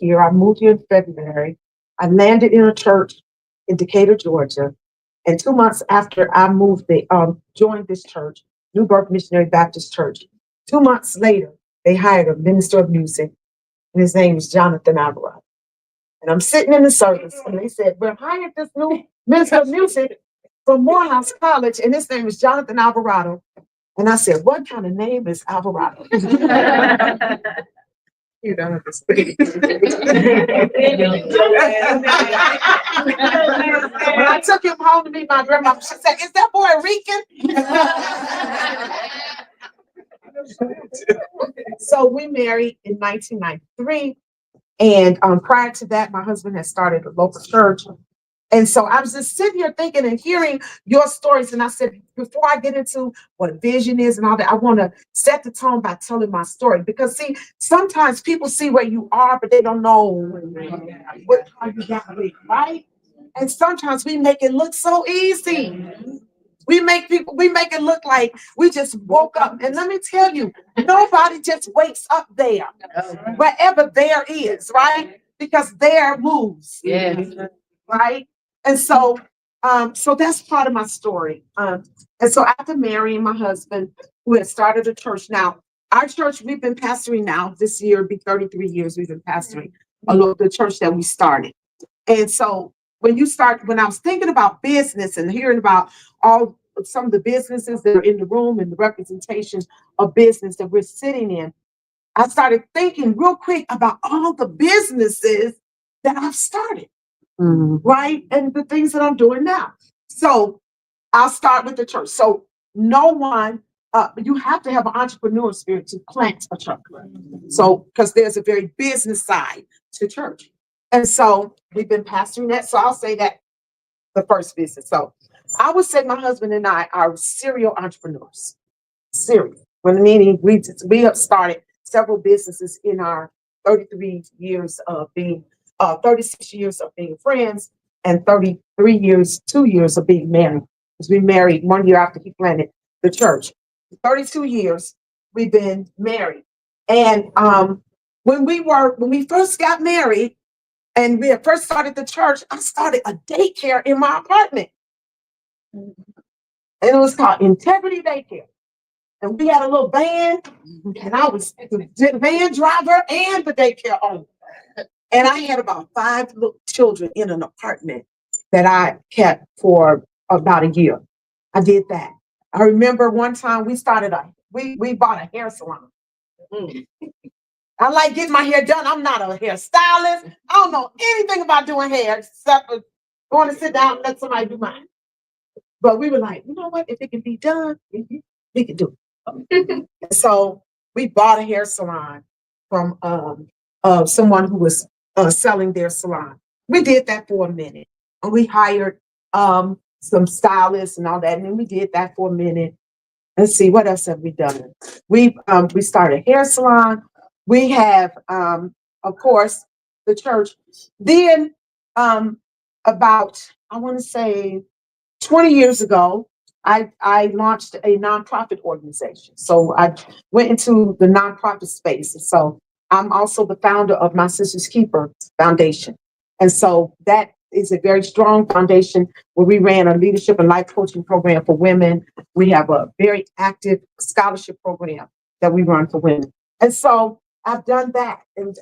here. I moved here in February. I landed in a church in Decatur, Georgia. And 2 months after I joined this church, New Birth Missionary Baptist Church, 2 months later, they hired a minister of music, and his name is Jonathan Alvarado. And I'm sitting in the service, and they said, "We're hired this new minister of music from Morehouse College, and his name is Jonathan Alvarado." And I said, "What kind of name is Alvarado?" You don't understand. When I took him home to meet my grandma, she said, "Is that boy Rican?" So we married in 1993. And prior to that, my husband had started a local church. And so I was just sitting here thinking and hearing your stories. And I said, before I get into what vision is and all that, I want to set the tone by telling my story. Because, see, sometimes people see where you are, but they don't know how you got there, right? And sometimes we make it look so easy. We make it look like we just woke up. And let me tell you, nobody just wakes up there, wherever there is, right? Because there moves, right? And so, so that's part of my story. And so after marrying my husband, who had started a church. Now, our church, we've been pastoring now, this year, be 33 years we've been pastoring the church that we started. And so when I was thinking about business and hearing about some of the businesses that are in the room and the representation of business that we're sitting in, I started thinking real quick about all the businesses that I've started, right? And the things that I'm doing now. So I'll start with the church. So you have to have an entrepreneur spirit to plant a church. So, because there's a very business side to church. And so we've been pastoring that. So I'll say that the first business. So I would say my husband and I are serial entrepreneurs. Serial. Meaning we have started several businesses in our 36 years of being friends, and 33 years, 2 years of being married. Because we married 1 year after he planted the church. 32 years we've been married. And when we first got married and we had first started the church, I started a daycare in my apartment. And it was called Integrity Daycare. And we had a little van, and I was the van driver and the daycare owner. And I had about 5 little children in an apartment that I kept for about a year. I did that. I remember one time we bought a hair salon. I like getting my hair done. I'm not a hairstylist. I don't know anything about doing hair except for going to sit down and let somebody do mine. But we were like, you know what? If it can be done, we can do it. So we bought a hair salon from someone who was selling their salon. We did that for a minute. And we hired some stylists and all that. And then we did that for a minute. Let's see, what else have we done? We started a hair salon. We have, of course, the church. Then about, I want to say 20 years ago, I launched a nonprofit organization. So I went into the nonprofit space. So I'm also the founder of My Sister's Keeper Foundation. And so that is a very strong foundation where we ran a leadership and life coaching program for women. We have a very active scholarship program that we run for women. And so I've done that. And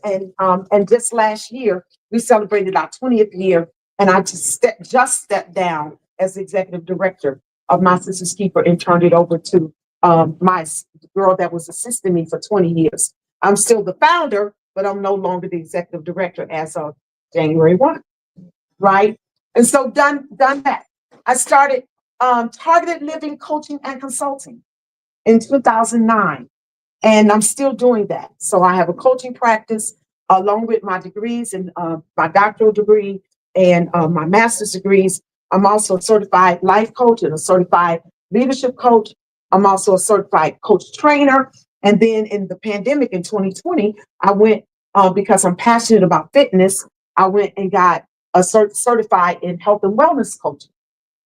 just last year, we celebrated our 20th year. And I just stepped down as executive director of My Sister's Keeper and turned it over to my girl that was assisting me for 20 years. I'm still the founder, but I'm no longer the executive director as of January 1, right? And so done that. I started Targeted Living Coaching and Consulting in 2009, and I'm still doing that. So I have a coaching practice along with my degrees and my doctoral degree and my master's degrees. I'm also a certified life coach and a certified leadership coach. I'm also a certified coach trainer. And then in the pandemic in 2020, I went, because I'm passionate about fitness, I went and got a certified in health and wellness coaching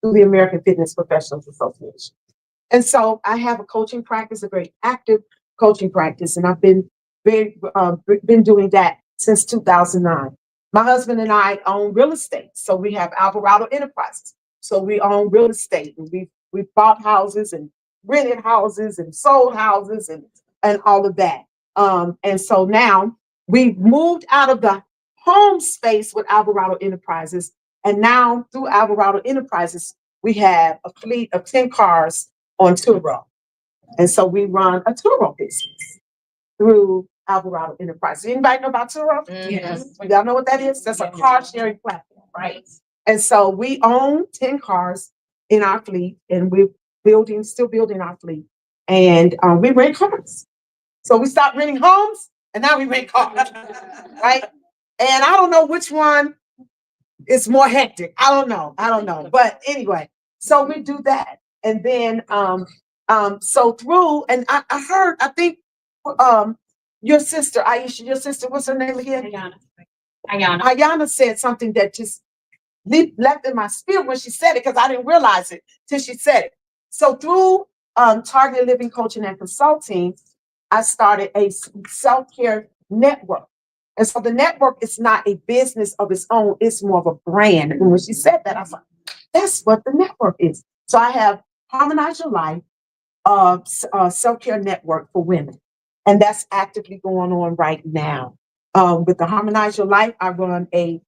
through the American Fitness Professionals Association. And so I have a coaching practice, a very active coaching practice, and I've been doing that since 2009. My husband and I own real estate. So we have Alvarado Enterprises. So we own real estate, and we bought houses and rented houses and sold houses and all of that. And so now we've moved out of the home space with Alvarado Enterprises. And now through Alvarado Enterprises, we have a fleet of 10 cars on Turo. And so we run a Turo business through Alvarado Enterprises. Anybody know about Turo? Yes. Y'all know what that is? That's a car sharing platform, right? And so we own 10 cars in our fleet, and we're still building our fleet. And we rent cars. So we stopped renting homes, and now we rent cars, right? And I don't know which one is more hectic. I don't know. But anyway, so we do that. And then so through, and I heard, I think your sister, Aisha, your sister, what's her name again? Ayana said something that just left in my spirit when she said it, because I didn't realize it till she said it. So through Targeted Living Coaching and Consulting, I started a self-care network. And so the network is not a business of its own, it's more of a brand. And when she said that, I was like, that's what the network is. So I have Harmonize Your Life, self-care network for women. And that's actively going on right now. With the Harmonize Your Life, I run a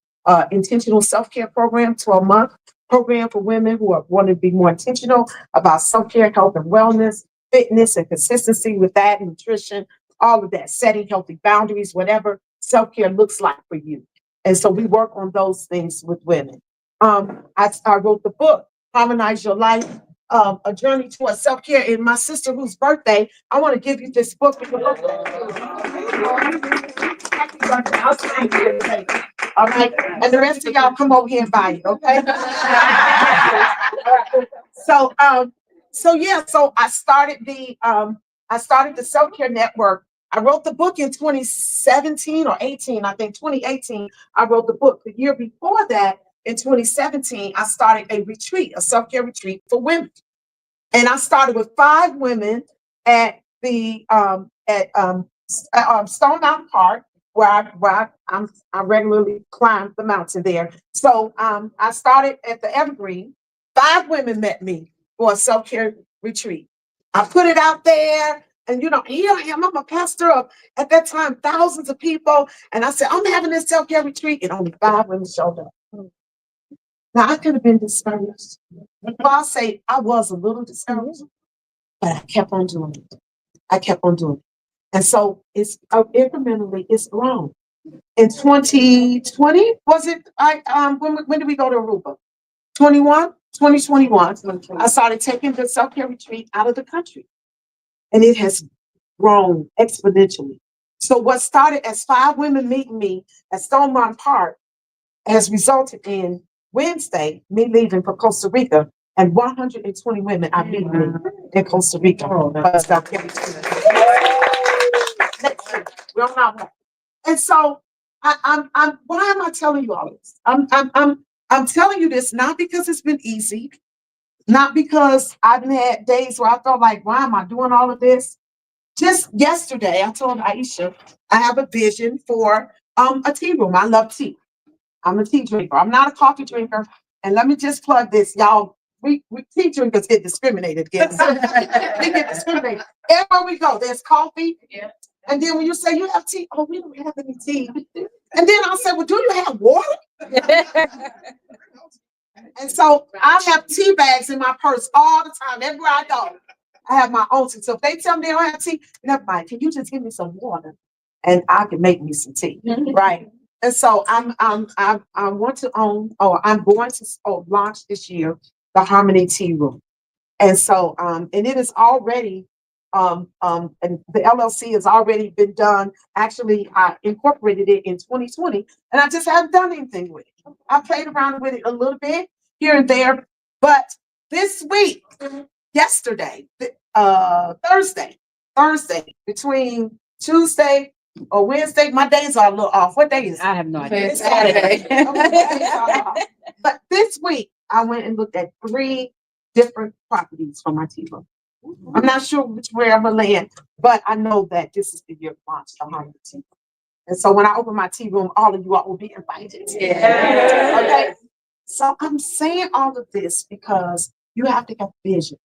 intentional self-care program, 12-month program for women who want to be more intentional about self-care, health and wellness, fitness and consistency with that, nutrition, all of that, setting healthy boundaries, whatever self-care looks like for you. And so we work on those things with women. I wrote the book, Harmonize Your Life, A Journey Towards Self-Care. And my sister, whose birthday, I want to give you this book. All right. And the rest of y'all come over here and buy it, okay? So I started the self-care network. I wrote the book in 2017 or 18, I think 2018, I wrote the book. The year before that, in 2017, I started a retreat, a self-care retreat for women. And I started with 5 women at the Stone Mountain Park, where I regularly climb the mountain there. So I started at the Evergreen. 5 women met me for a self-care retreat. I put it out there, and here I am. I'm a pastor of, at that time, thousands of people. And I said, I'm having this self-care retreat, and only 5 women showed up. Now I could have been discouraged. Well, I'll say I was a little discouraged, but I kept on doing it. And so it's incrementally, it's grown. In 2020, was it? When did we go to Aruba? 2021. I started taking the self-care retreat out of the country, and it has grown exponentially. So what started as 5 women meeting me at Stone Mountain Park has resulted in Wednesday me leaving for Costa Rica, and 120 women are meeting me in Costa Rica. We're on our way. And so I'm why am I telling you all this? I'm telling you this not because it's been easy, not because I've had days where I felt like, why am I doing all of this? Just yesterday, I told Aisha I have a vision for a tea room. I love tea. I'm a tea drinker. I'm not a coffee drinker. And let me just plug this, y'all. We tea drinkers get discriminated against. We get discriminated. Everywhere we go, there's coffee. Yeah. And then when you say you have tea, oh, we don't have any tea. And then I'll say, well, do you have water? And so I have tea bags in my purse all the time, everywhere I go. I have my own tea. So if they tell me they don't have tea, never mind. Can you just give me some water, and I can make me some tea, right? And so I want to own, or I'm going to launch this year the Harmony Tea Room, and so and it is already and the LLC has already been done. Actually, I incorporated it in 2020, and I just haven't done anything with it. I played around with it a little bit here and there, but this week, yesterday, Thursday, between Tuesday or Wednesday, my days are a little off. What day is it? I have no idea. It's Saturday. But this week, I went and looked at 3 different properties for my tea room. I'm not sure which way I'm gonna land, but I know that this is the year to launch the Harmony Tea. And so when I open my tea room, all of you all will be invited. Yeah. Okay. So I'm saying all of this because you have to have vision.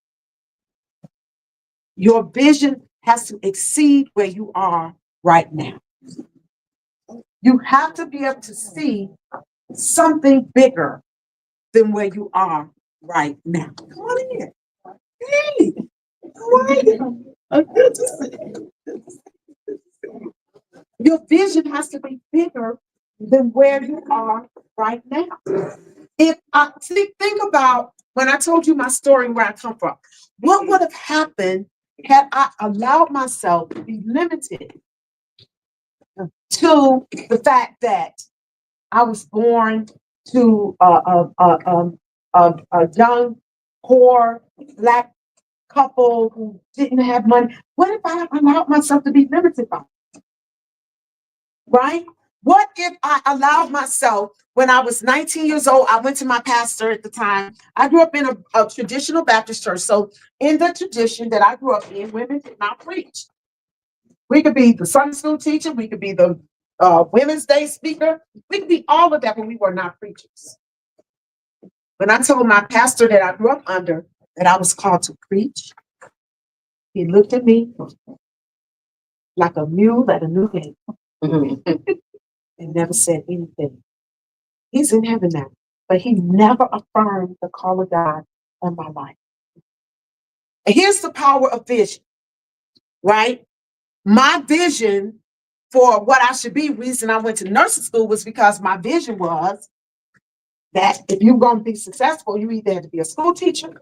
Your vision has to exceed where you are right now. You have to be able to see something bigger than where you are right now. Come on in. Hey, how are you? Good to see you. Your vision has to be bigger than where you are right now. If I think about when I told you my story where I come from, what would have happened had I allowed myself to be limited to the fact that I was born to a young, poor Black couple who didn't have money? What if I allowed myself to be limited by it? Right? What if I allowed myself when I was 19 years old? I went to my pastor at the time. I grew up in a traditional Baptist church. So, in the tradition that I grew up in, women did not preach. We could be the Sunday school teacher, we could be the Women's Day speaker, we could be all of that, but we were not preachers. When I told my pastor that I grew up under that I was called to preach, he looked at me like a mule at a new gate and never said anything. He's in heaven now, but he never affirmed the call of God on my life. And here's the power of vision, right? My vision for what I should be, reason I went to nursing school was because my vision was that if you're going to be successful, you either had to be a school teacher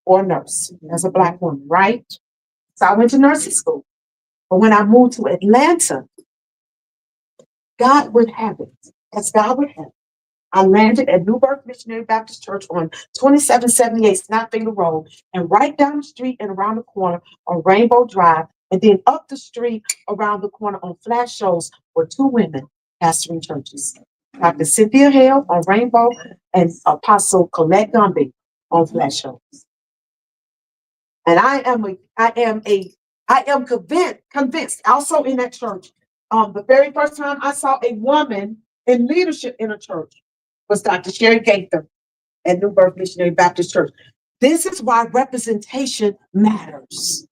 or a nurse as a Black woman, right? So I went to nursing school. But when I moved to Atlanta, God would have it, as God would have it. I landed at New Birth Missionary Baptist Church on 2778 Snapfinger Road, and right down the street and around the corner on Rainbow Drive, and then up the street around the corner on Flash Shows were two women pastoring churches. Dr. Cynthia Hale on Rainbow and Apostle Colette Gumby on Flash Shows. And I am convinced also in that church. The very first time I saw a woman in leadership in a church was Dr. Sherry Gaither at New Birth Missionary Baptist Church. This is why representation matters.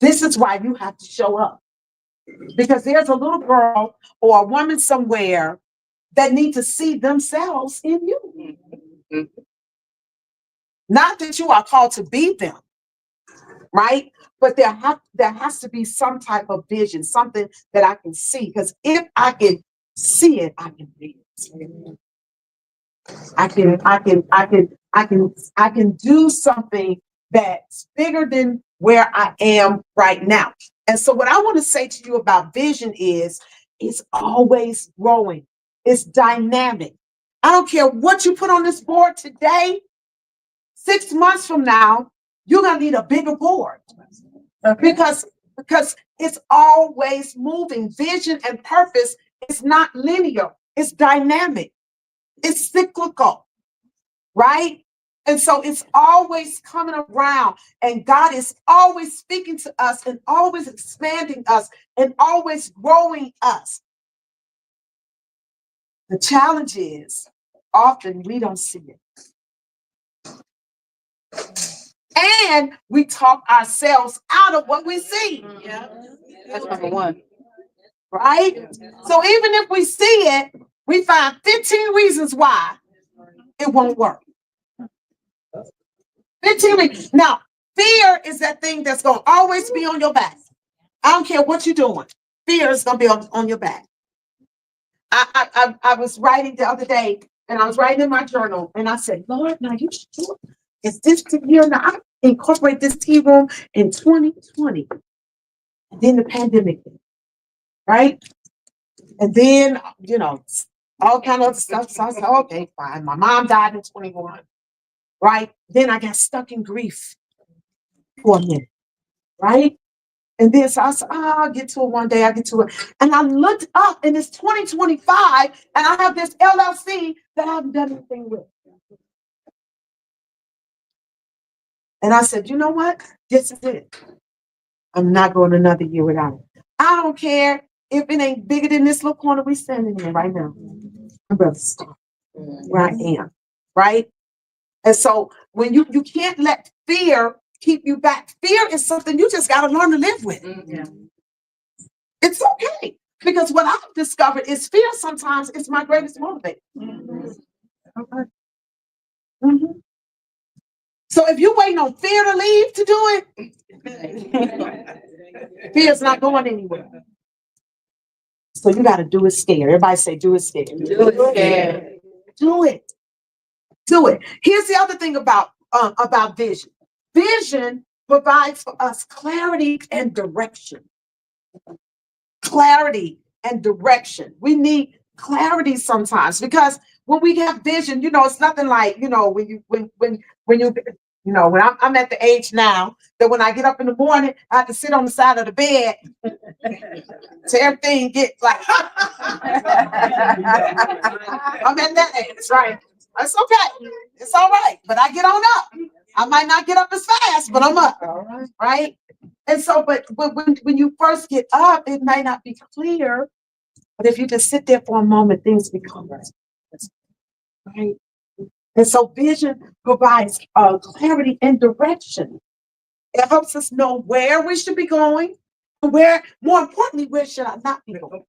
This is why you have to show up. Because there's a little girl or a woman somewhere that need to see themselves in you. Not that you are called to be them, right? But there has to be some type of vision, something that I can see. Because if I can see it, I can be it. I can do something that's bigger than where I am right now. And so what I want to say to you about vision is it's always growing. It's dynamic. I don't care what you put on this board today, 6 months from now, you're gonna need a bigger board. Because it's always moving. Vision and purpose is not linear, it's dynamic. It's cyclical, right? And so it's always coming around, and God is always speaking to us and always expanding us and always growing us. The challenge is often we don't see it. And we talk ourselves out of what we see. Yeah, that's number one. Right? So even if we see it, we find 15 reasons why it won't work. 15 reasons. Now, fear is that thing that's going to always be on your back. I don't care what you're doing. Fear is going to be on your back. I was writing the other day, and I was writing in my journal, and I said, Lord, now you sure? Is this the year? Now I incorporate this tea room in 2020. And then the pandemic hit, right? And then, all kind of stuff. So I said, okay, fine. My mom died in 21, right? Then I got stuck in grief for a minute, right? And then so I said, I'll get to it one day, I'll get to it. And I looked up and it's 2025 and I have this LLC that I haven't done anything with. And I said, you know what? This is it. I'm not going another year without it. I don't care if it ain't bigger than this little corner we standing in right now, I'm going to stop where I am, right? And so when you can't let fear keep you back. Fear is something you just got to learn to live with. It's okay. Because what I've discovered is fear sometimes is my greatest motivator. Okay. Mhm. So if you're waiting on fear to leave to do it, fear's not going anywhere. So you got to do it scared. Everybody say, do it scared. Do it scared. Do it. Do it. Here's the other thing about vision. Vision provides for us clarity and direction. Clarity and direction. We need clarity sometimes because when we have vision, it's nothing like, when I'm at the age now that when I get up in the morning, I have to sit on the side of the bed till everything gets like, I'm at that age, right? It's okay. It's all right. But I get on up. I might not get up as fast, but I'm up. Right? And so, but when you first get up, it might not be clear. But if you just sit there for a moment, things become right. And so vision provides clarity and direction. It helps us know where we should be going, and more importantly, where should I not be going?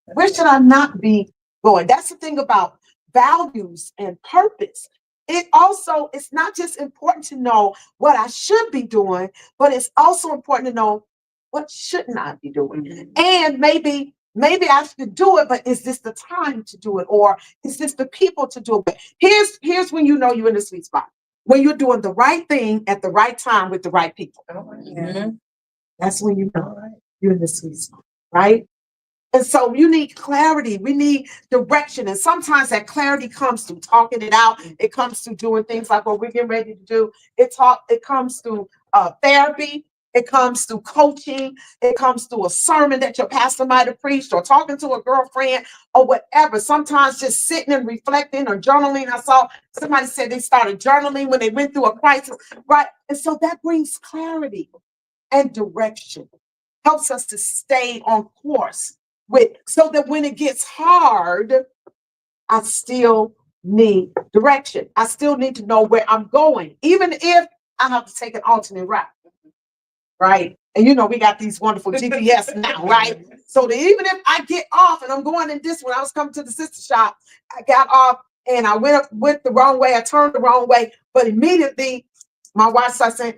Where should I not be going? That's the thing about values and purpose. It's not just important to know what I should be doing, but it's also important to know what shouldn't I be doing. And maybe I should do it, but is this the time to do it? Or is this the people to do it? Here's when you know you're in the sweet spot. When you're doing the right thing at the right time with the right people. That's when you know you're in the sweet spot, right? And so you need clarity. We need direction. And sometimes that clarity comes through talking it out. It comes through doing things like what we're getting ready to do. It comes through therapy. It comes through coaching. It comes through a sermon that your pastor might have preached or talking to a girlfriend or whatever. Sometimes just sitting and reflecting or journaling. I saw somebody said they started journaling when they went through a crisis, right? And so that brings clarity and direction. Helps us to stay on course so that when it gets hard, I still need direction. I still need to know where I'm going, even if I have to take an alternate route, right? And we got these wonderful GPS now, right? So that even if I get off and I'm going in this one, I was coming to the sister shop, I got off and I went the wrong way, I turned the wrong way, but immediately my wife starts saying,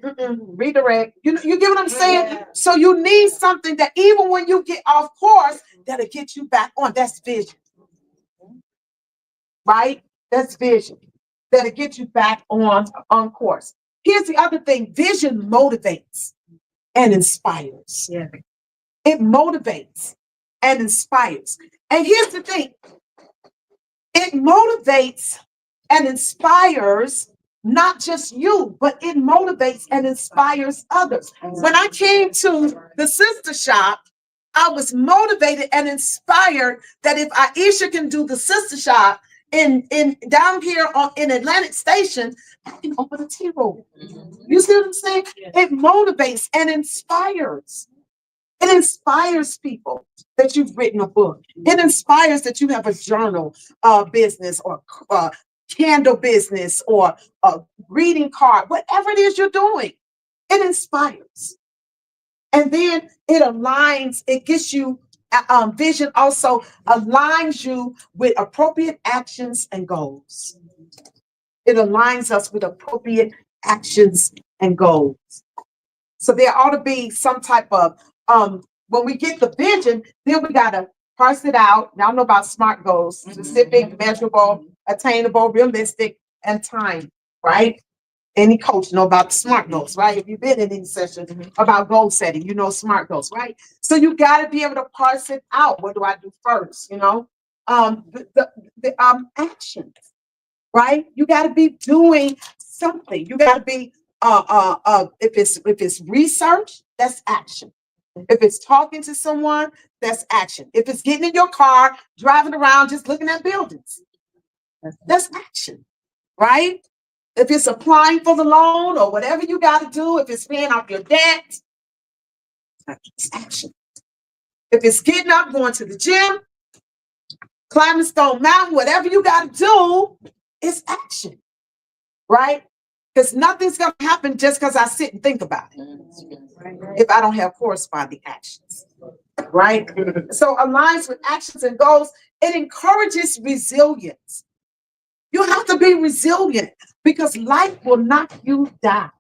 redirect. You get what I'm saying? Yeah. So you need something that even when you get off course, that'll get you back on. That's vision. Right? That's vision. That'll get you back on course. Here's the other thing. Vision motivates and inspires. Yeah. It motivates and inspires. And here's the thing. It motivates and inspires not just you, but it motivates and inspires others. When I came to the sister shop, I was motivated and inspired that if Aisha can do the sister shop in down here in Atlantic Station, I can open a tea room. You see what I'm saying? It motivates and inspires. It inspires people that you've written a book. It inspires that you have a journal business or candle business or a greeting card, whatever it is you're doing. It inspires. And then it aligns, it gets you, vision also aligns you with appropriate actions and goals. It aligns us with appropriate actions and goals. So there ought to be some type of, when we get the vision, then we got to parse it out. Now I know about SMART goals, specific, measurable, attainable, realistic, and time, right? Any coach know about the SMART goals, right? If you've been in any session about goal setting, you know SMART goals, right? So you got to be able to parse it out. What do I do first? Actions, right? You got to be doing something. You got to be if it's research, that's action. If it's talking to someone, that's action. If it's getting in your car, driving around, just looking at buildings, that's action, right? If it's applying for the loan or whatever you got to do, if it's paying off your debt, it's action. If it's getting up, going to the gym, climbing Stone Mountain, whatever you got to do, it's action, right? Because nothing's going to happen just because I sit and think about it if I don't have corresponding actions, right? So aligns with actions and goals. It encourages resilience. You have to be resilient because life will knock you down.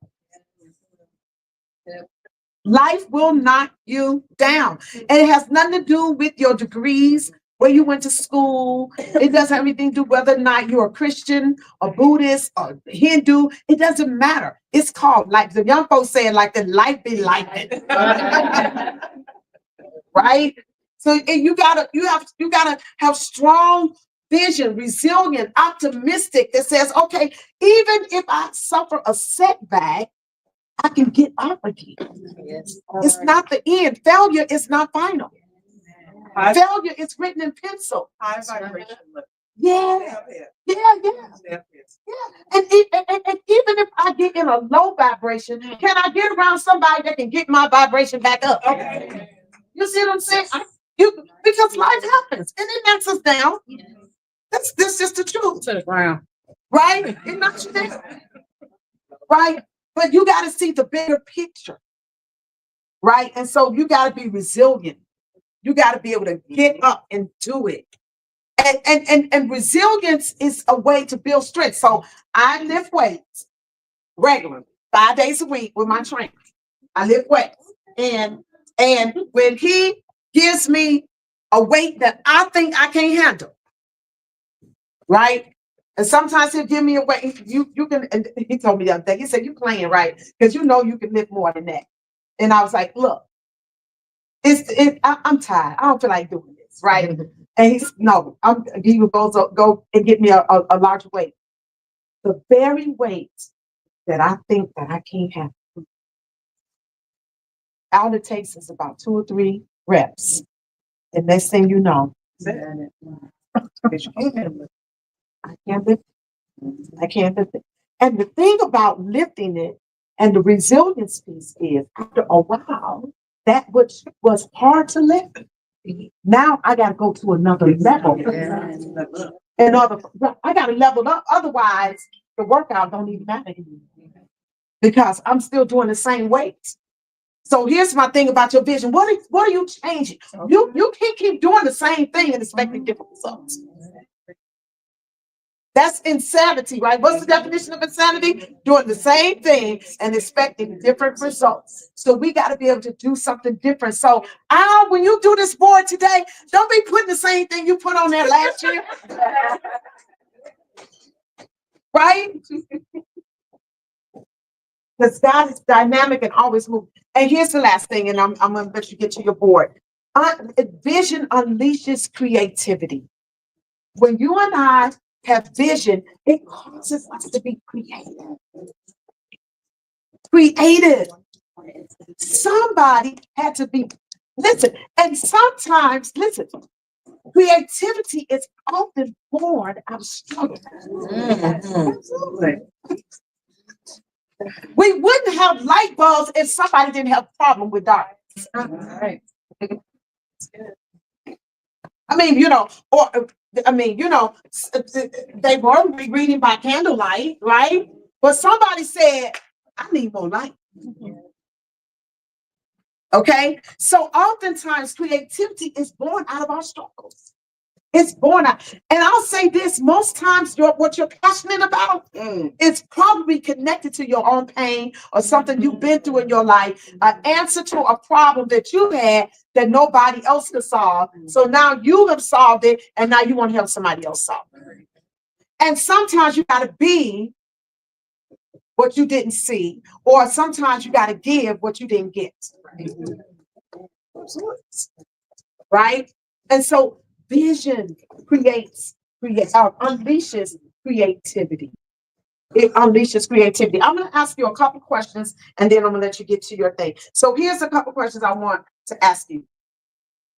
Life will knock you down. And it has nothing to do with your degrees, where you went to school. It doesn't have anything to do whether or not you're a Christian, a Buddhist, or Hindu. It doesn't matter. It's called, like the young folks saying, like the life be like it. Right? So and you gotta have strong vision, resilient, optimistic that says, okay, even if I suffer a setback, I can get up again. Yes. It's not the end. Failure is not final. Failure is written in pencil. High vibration. Yeah. Yeah. And even if I get in a low vibration, can I get around somebody that can get my vibration back up? Okay. You see what I'm saying? Because life happens and it knocks us down. That's just the truth. To the ground. Right? It knocks you down. Right? But you got to see the bigger picture, right? And so you got to be resilient. You got to be able to get up and do it. And resilience is a way to build strength. So I lift weights regularly, 5 days a week with my trainer. I lift weights. And when he gives me a weight that I think I can't handle, right? And sometimes he'll give me a weight. You can, and he told me the other day, he said, you playing, right? Because you know you can lift more than that. And I was like, look, I'm tired. I don't feel like doing this, right? And he would go and get me a larger weight. The very weight that I think that I can't handle, all it takes is about 2 or 3 reps. And next thing you know, I can't lift it. I can't lift it. And the thing about lifting it and the resilience piece is, after a while, that which was hard to lift, now I got to go to another level. I got to level up. Otherwise, the workout don't even matter anymore because I'm still doing the same weights. So here's my thing about your vision. What are you changing? You can't keep doing the same thing and expecting different results. That's insanity, right? What's the definition of insanity? Doing the same thing and expecting different results. So we got to be able to do something different. So when you do this board today, don't be putting the same thing you put on there last year. Right? Because God is dynamic and always moving. And here's the last thing, and I'm going to let you get to your board. Vision unleashes creativity. When you and I have vision, it causes us to be creative. Creative. Somebody had to be, listen, and sometimes, listen, creativity is often born out of struggle. We wouldn't have light bulbs if somebody didn't have a problem with darkness. Right. I mean, they were reading by candlelight, right? But somebody said, I need more light. Okay? So oftentimes creativity is born out of our struggles. It's born out. And I'll say this, most times what you're passionate about is probably connected to your own pain or something you've been through in your life, an answer to a problem that you had that nobody else could solve. So now you have solved it, and now you want to help somebody else solve it. And sometimes you got to be what you didn't see, or sometimes you got to give what you didn't get. Right? And so vision unleashes creativity. It unleashes creativity. I'm going to ask you a couple questions, and then I'm going to let you get to your thing. So here's a couple questions I want to ask you.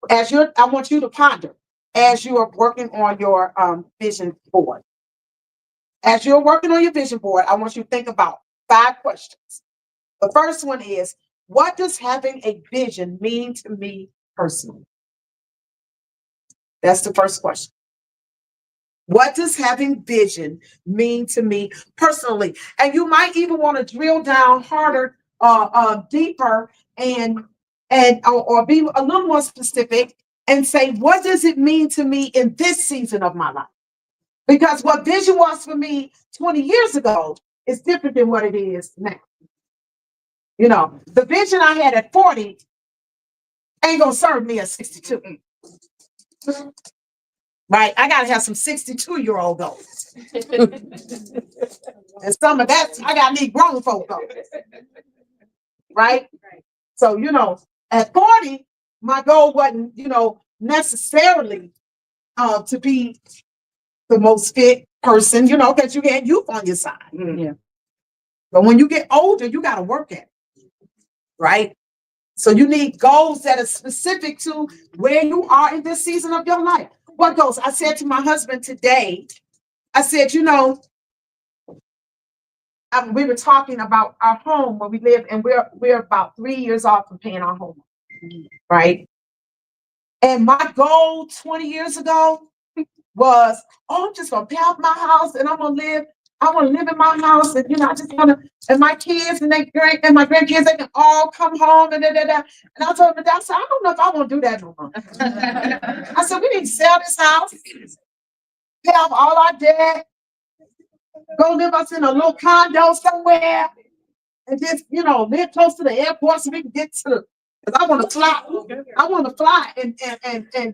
I want you to ponder as you are working on your vision board. As you're working on your vision board, I want you to think about 5 questions. The first one is, what does having a vision mean to me personally? That's the first question. What does having vision mean to me personally? And you might even want to drill down harder, deeper, or be a little more specific and say, what does it mean to me in this season of my life? Because what vision was for me 20 years ago is different than what it is now. You know, the vision I had at 40 ain't gonna serve me at 62. Right? I gotta have some 62-year-old goals. And some of that, I gotta need grown folk goals. Right? So, at 40, my goal wasn't, necessarily to be the most fit person, because you had youth on your side. Yeah. But when you get older, you got to work at it. Right? So you need goals that are specific to where you are in this season of your life. What goals? I said to my husband today, I said, we were talking about our home where we live, and we're about 3 years off from paying our home. Right? And my goal 20 years ago was, I'm just gonna pay off my house and I want to live in my house, and I just want to, and my kids and my grandkids, they can all come home and da, da, da. And I told them, I said, I don't know if I want to do that no more. I said, we need to sell this house, pay off all our debt, go live us in a little condo somewhere, and just live close to the airport so we can get to the. Because I want to fly. I want to fly and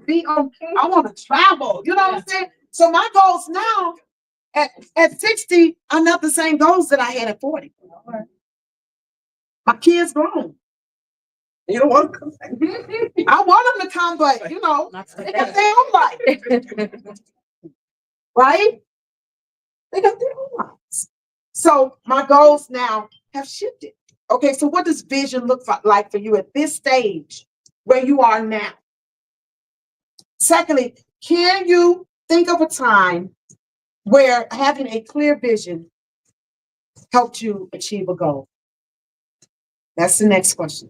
be on. I want to travel. You know what I'm saying? So my goals now at 60 are not the same goals that I had at 40. My kids grown. You don't want to come back. I want them to come, but they got their own life. Right? They got their own lives. So my goals now have shifted. Okay, so what does vision look like for you at this stage where you are now? Secondly, can you think of a time where having a clear vision helped you achieve a goal? That's the next question.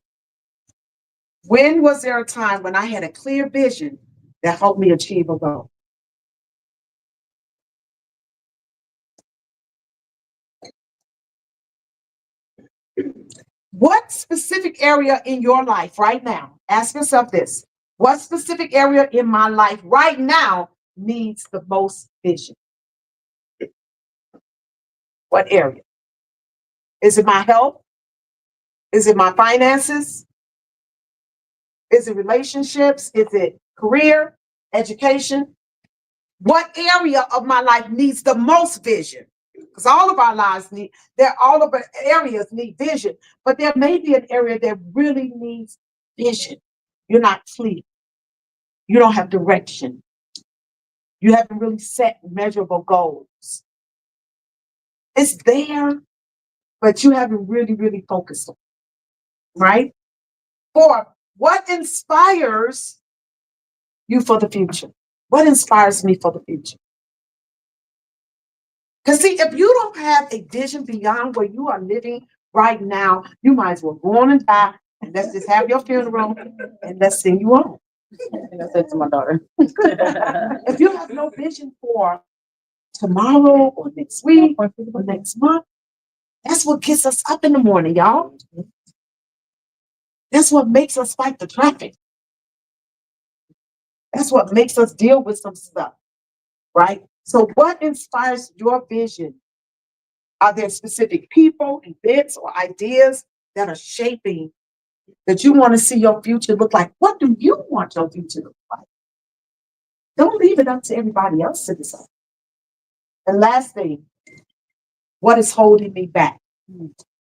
When was there a time when I had a clear vision that helped me achieve a goal? What specific area in your life right now, ask yourself this, what specific area in my life right now needs the most vision? What area? Is it my health? Is it my finances? Is it relationships? Is it career, education? What area of my life needs the most vision? Because all of our lives all of our areas need vision, but there may be an area that really needs vision. You're not clear. You don't have direction. You haven't really set measurable goals. It's there, but you haven't really, really focused on it, right? 4, what inspires you for the future? What inspires me for the future? Because see, if you don't have a vision beyond where you are living right now, you might as well go on and die, and let's just have your funeral and let's sing you on. And I said to my daughter. If you have no vision for tomorrow or next week or next month, that's what gets us up in the morning, y'all. That's what makes us fight the traffic. That's what makes us deal with some stuff, right? So what inspires your vision? Are there specific people, events, or ideas that are shaping that you want to see your future look like? What do you want your future to look like? Don't leave it up to everybody else to decide. And last thing, what is holding me back?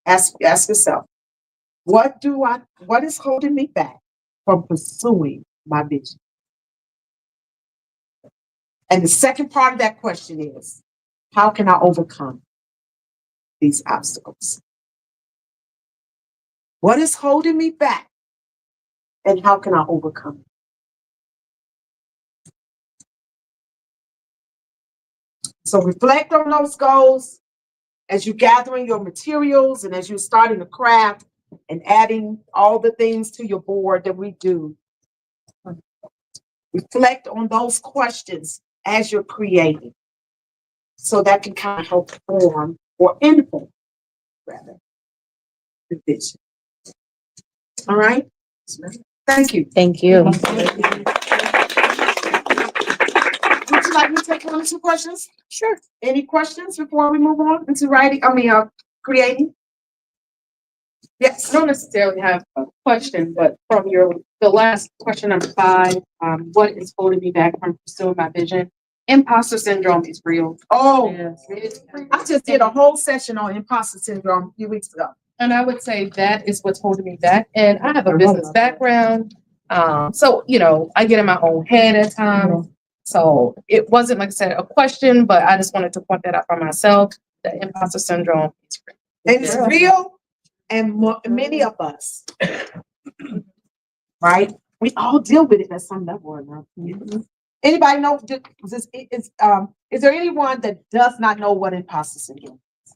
Ask yourself, what is holding me back from pursuing my vision? And the second part of that question is, how can I overcome these obstacles? What is holding me back? And how can I overcome it? So reflect on those goals as you're gathering your materials and as you're starting to craft and adding all the things to your board that we do. reflect on those questions as you're creating. So that can kind of help form or inform, rather, the vision. All right? Thank you. Thank you. Would you like me to take one or two questions? Sure. Any questions before we move on into writing? Creating? Yes. I don't necessarily have a question, but from the last question number 5, what is holding me back from pursuing my vision? Imposter syndrome is real. Oh, Yes. I just did a whole session on imposter syndrome a few weeks ago. And I would say that is what's holding me back. And I have a business background. So, I get in my own head at times. So it wasn't, like I said, a question, but I just wanted to point that out for myself. The imposter syndrome is real. And it's real, and many of us, right? We all deal with it at some level or another. Anybody know? Is there anyone that does not know what imposter syndrome is?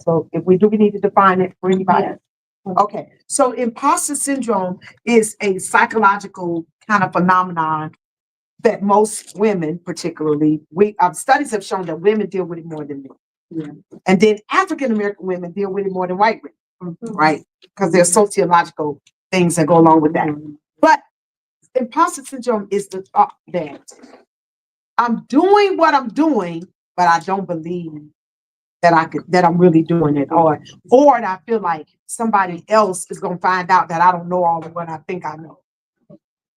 So if we do, we need to define it for anybody. Yeah. Okay, so imposter syndrome is a psychological kind of phenomenon that most women, particularly, studies have shown that women deal with it more than men. Yeah. And then African American women deal with it more than white women, right? Because there's sociological things that go along with that. But imposter syndrome is the thought that I'm doing what I'm doing, but I don't believe that I'm really doing it, or I feel like somebody else is gonna find out that I don't know all of what I think I know,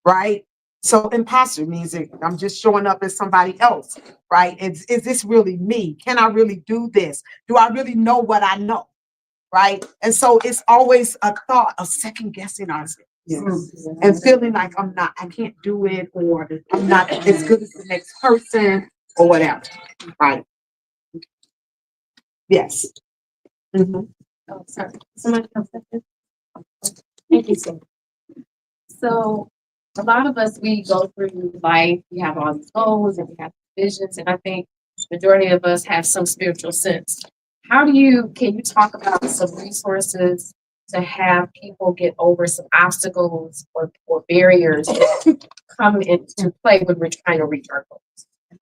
right? So imposter means that I'm just showing up as somebody else, right? Is this really me? Can I really do this? Do I really know what I know, right? And so it's always a thought of second guessing ourselves. Yes. And feeling like I can't do it, or I'm not as good as the next person, or whatever, right? Yes. Mm-hmm. Oh, sorry. Somebody else said this? Thank you, so. So a lot of us, we go through life, we have all these goals and we have visions, and I think majority of us have some spiritual sense. Can you talk about some resources to have people get over some obstacles or barriers that come into play when we're trying to reach our goals?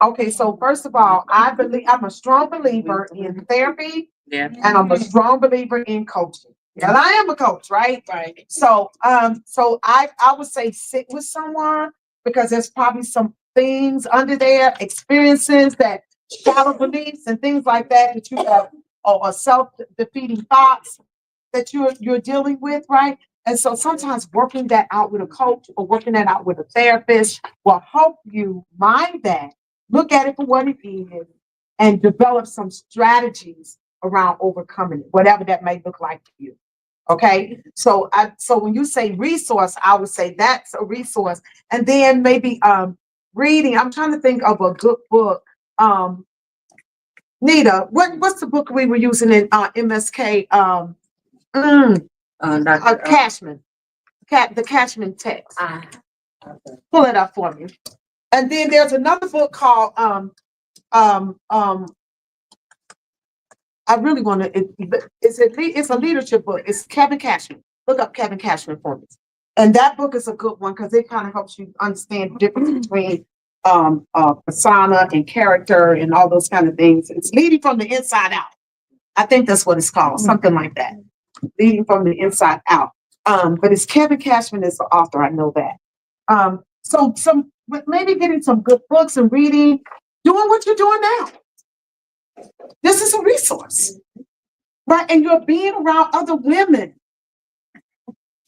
Okay, so first of all, I'm a strong believer in therapy, and I'm a strong believer in coaching. And I am a coach, right? Right. So I would say sit with someone, because there's probably some things under there, experiences, that shallow beliefs and things like that you have, or self-defeating thoughts that you're dealing with, right? And so sometimes working that out with a coach or working that out with a therapist will help you mind that, look at it for what it is, and develop some strategies around overcoming it, whatever that may look like to you. Okay, so when you say resource, I would say that's a resource, and then maybe reading. I'm trying to think of a good book. Nita, what's the book we were using in MSK? Cashman, the Cashman text. Pull it up for me. And then there's another book called I really want to. It's a leadership book. It's Kevin Cashman. Look up Kevin Cashman for me. And that book is a good one because it kind of helps you understand the difference between persona and character and all those kind of things. It's Leading from the Inside Out. I think that's what it's called, something like that. Leading from the Inside Out. But it's Kevin Cashman is the author. I know that. So maybe getting some good books and reading, doing what you're doing now. This is a resource, right? And you're being around other women.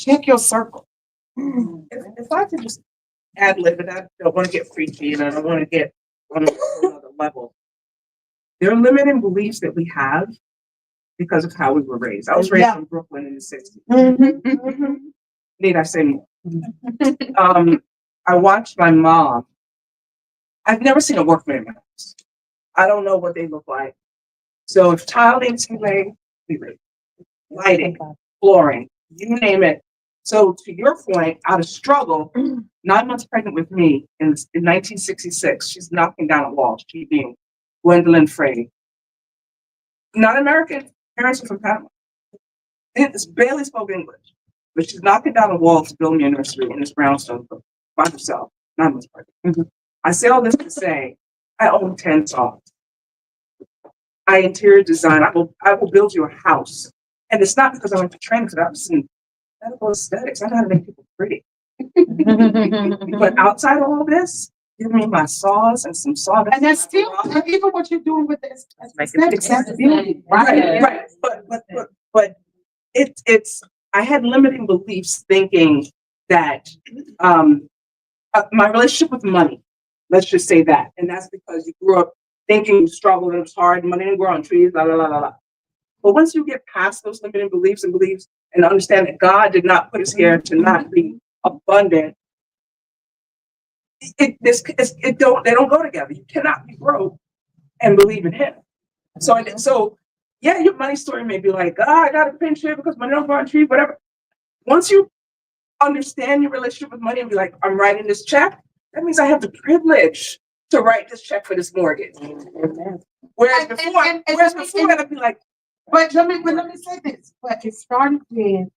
Check your circle. If I could just ad lib, and I don't want to get preachy, and I don't want to get on another level. There are limiting beliefs that we have because of how we were raised. I was raised in Brooklyn in the 60s. Mm-hmm. Need I say more? I watched my mom. I've never seen a workman in my house. I don't know what they look like. So if tile needs to be laid, we lay. Lighting, flooring, you name it. So to your point, out of struggle, 9 months pregnant with me in 1966, she's knocking down a wall. She being Gwendolyn Frey. Not American, parents are from Panama. It's barely spoke English, but she's knocking down a wall to build me a nursery in this brownstone by herself. not much parking. I say all this to say, I own 10 songs. I interior design. I will build you a house. And it's not because I went to training, because I've seen medical aesthetics. I know how to make people pretty. But outside of all this, give me my saws and some sawdust. And that's still, even what you're doing with this, Aesthetics, that's beauty, right, right? right. But it's, I had limiting beliefs thinking that, my relationship with money, let's just say that. And that's because you grew up thinking you struggled and it was hard, money didn't grow on trees, la, la, la, la, la. But once you get past those limiting beliefs and understand that God did not put us here to not be abundant, they don't go together. You cannot be broke and believe in Him. So yeah, your money story may be like, I got a pinch here because money don't grow on trees, whatever. Once you understand your relationship with money and be like, I'm writing this check, that means I have the privilege to write this check for this mortgage. Whereas before, I'd be like, But let me say this, but it started with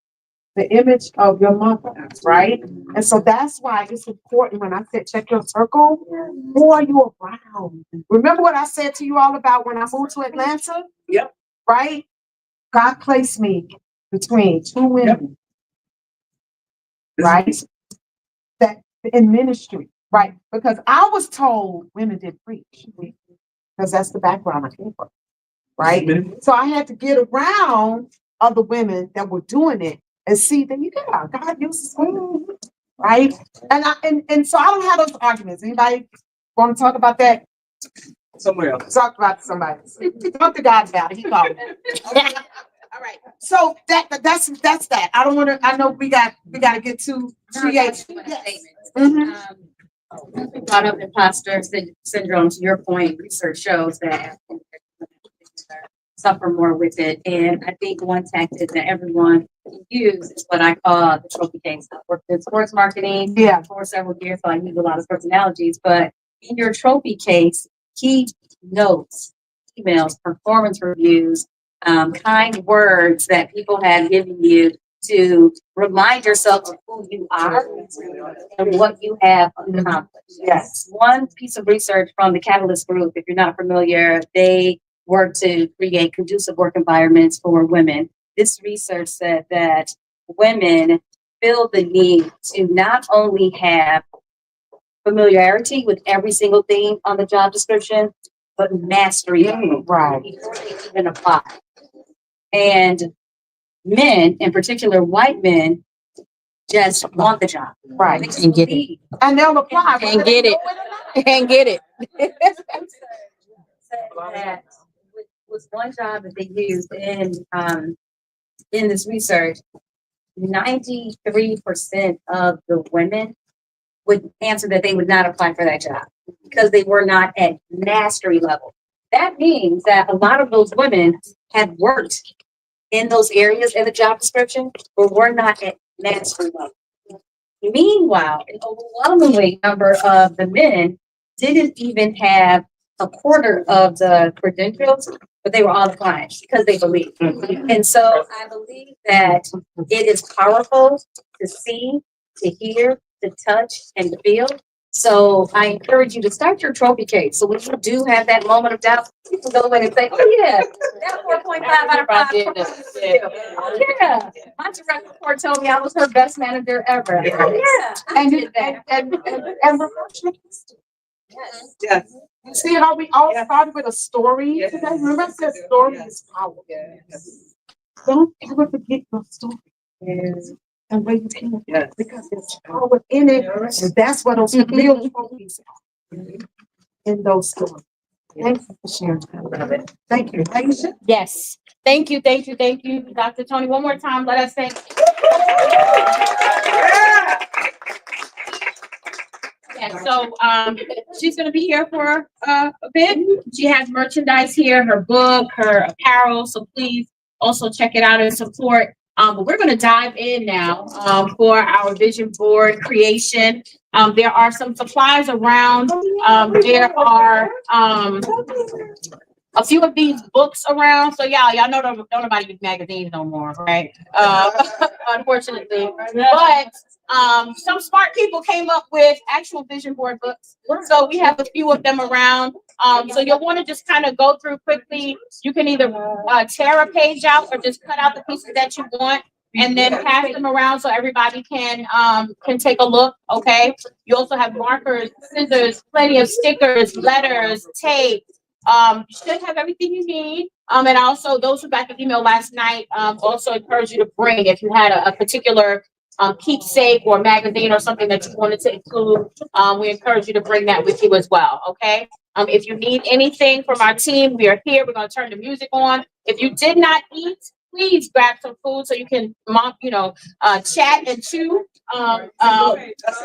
the image of your mother, right? And so that's why it's important when I said check your circle, who are you around? Remember what I said to you all about when I moved to Atlanta? Yep. Right? God placed me between two women, right? That in ministry, right? Because I was told women did preach, because that's the background I came from, right? So I had to get around other women that were doing it and see that God uses women, right? And so I don't have those arguments. Anybody want to talk about that? Somewhere else. Talk about somebody. Talk to God about it. He called me. Okay. All right. So that's that. I don't want to. I know we got to get to create. Brought up imposter syndrome. To your point, research shows that suffer more with it. And I think one tactic that everyone can use is what I call the trophy case. I've worked in sports marketing for several years, so I use a lot of sports analogies. But in your trophy case, keep notes, emails, performance reviews, kind words that people have given you to remind yourself of who you are and what you have accomplished. Yes. One piece of research from the Catalyst Group, if you're not familiar, they work to create conducive work environments for women. This research said that women feel the need to not only have familiarity with every single thing on the job description, but mastery of it before they even apply. And men, in particular white men, just want the job. Right. They just believe. And they'll apply. And get it. And get it. That was one job that they used in this research. 93% of the women would answer that they would not apply for that job because they were not at mastery level. That means that a lot of those women had worked in those areas in the job description, but were not at mastery level. Meanwhile, an overwhelming number of the men didn't even have a quarter of the credentials, but they were all applying because they believe. And so I believe that it is powerful to see, to hear, to touch, and to feel. So I encourage you to start your trophy case. So when you do have that moment of doubt, you can go in and say, oh yeah, that 4.5 out of 5. Oh yeah, my direct report told me I was her best manager ever. Oh yeah, I did that. And Yes. you see how we all started with a story today? Remember I said story is power. Don't ever forget your story. And where you came from, because there's power in it, and that's what those real trophies are in those stories. Thank you for sharing. Thank you. Aisha? Yes. Thank you, Dr. Toni. One more time, let us thank. Yeah, so she's gonna be here for a bit. She has merchandise here, her book, her apparel, so please also check it out and support. But we're gonna dive in now for our vision board creation. There are some supplies around. There are a few of these books around. So y'all know don't nobody use magazines no more, right? Unfortunately. But Some smart people came up with actual vision board books. So we have a few of them around. So you'll want to just kind of go through quickly. You can either tear a page out or just cut out the pieces that you want and then pass them around so everybody can take a look. Okay. You also have markers, scissors, plenty of stickers, letters, tape. You should have everything you need. And also those who got the email last night, also encourage you to bring if you had a particular keepsake or magazine or something that you wanted to include. We encourage you to bring that with you as well. Okay. If you need anything from our team, we are here. We're going to turn the music on. If you did not eat, please grab some food so you can, chat and chew.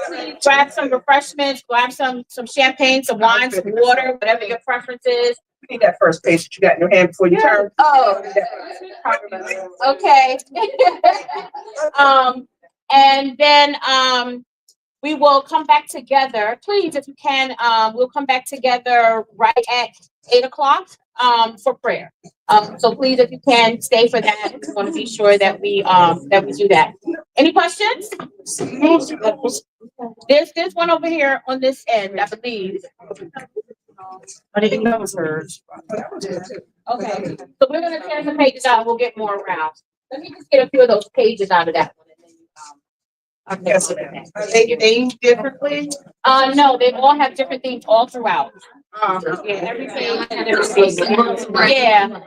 Please grab some refreshments, grab some champagne, some wine, some water, whatever your preference is. You need that first page that you got in your hand before you turn. Oh, okay. And then we will come back together. Please, if you can, we'll come back together right at 8 o'clock for prayer. So please, if you can, stay for that. We want to be sure that we do that. Any questions? There's one over here on this end, I believe. I didn't know it was hers. Okay, so we're gonna tear some pages out. We'll get more around. Let me just get a few of those pages out of that one. And then, Yes, ma'am. Are they named differently? no, they all have different themes all throughout. Yeah, everything has different themes. Yeah.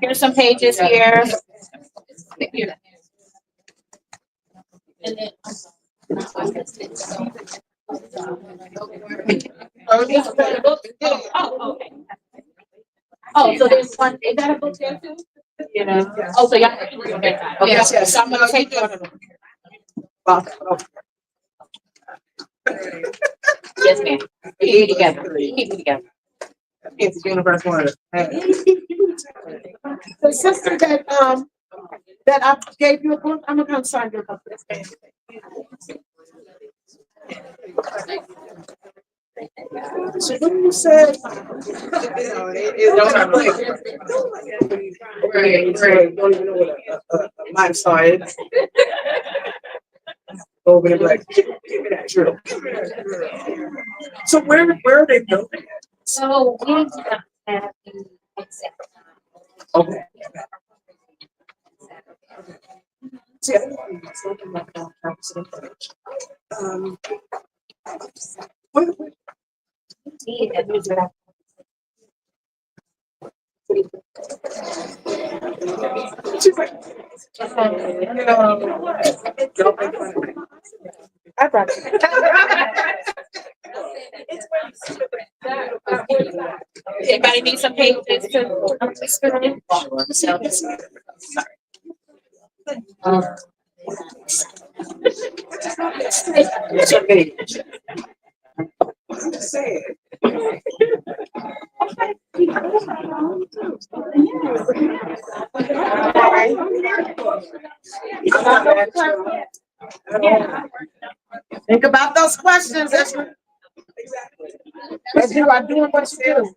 Here's some pages here. And then, oh, okay. Oh, so there's one, is that a book there too? You know, oh, so y'all. Okay, Yes. so I'm gonna take one of them. Yes, ma'am. Keep it together. Keep it together. It's the universe wanted. The sister that I gave you a book, I'm gonna sign your book. So when you said, it don't have like, right, don't even know what a life started. Over there, like, give me that drill. So where are they building? So we have the except. Okay. See, I don't know, something like that, campus and college. What- She's like, don't make fun of me. I brought it. Anybody need some pages to? It's okay. I'm just saying. Think about those questions, Esther. Exactly. As you are doing what you do.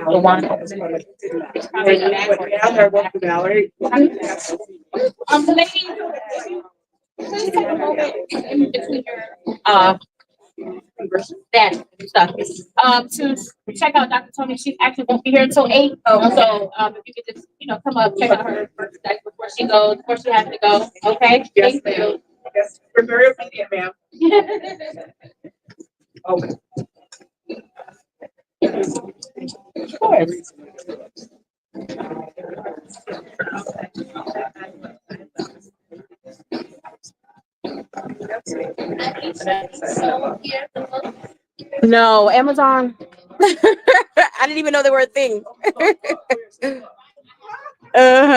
The one. The lady, please take a moment in between your, that stuff, to check out Dr. Toni. She actually won't be here until 8. So, if you could just, come up, check out her before she goes, before she has to go, okay? Yes, Thank you. Yes, we're very obedient, ma'am. Okay. Of course. No, Amazon. I didn't even know they were a thing. Uh-huh.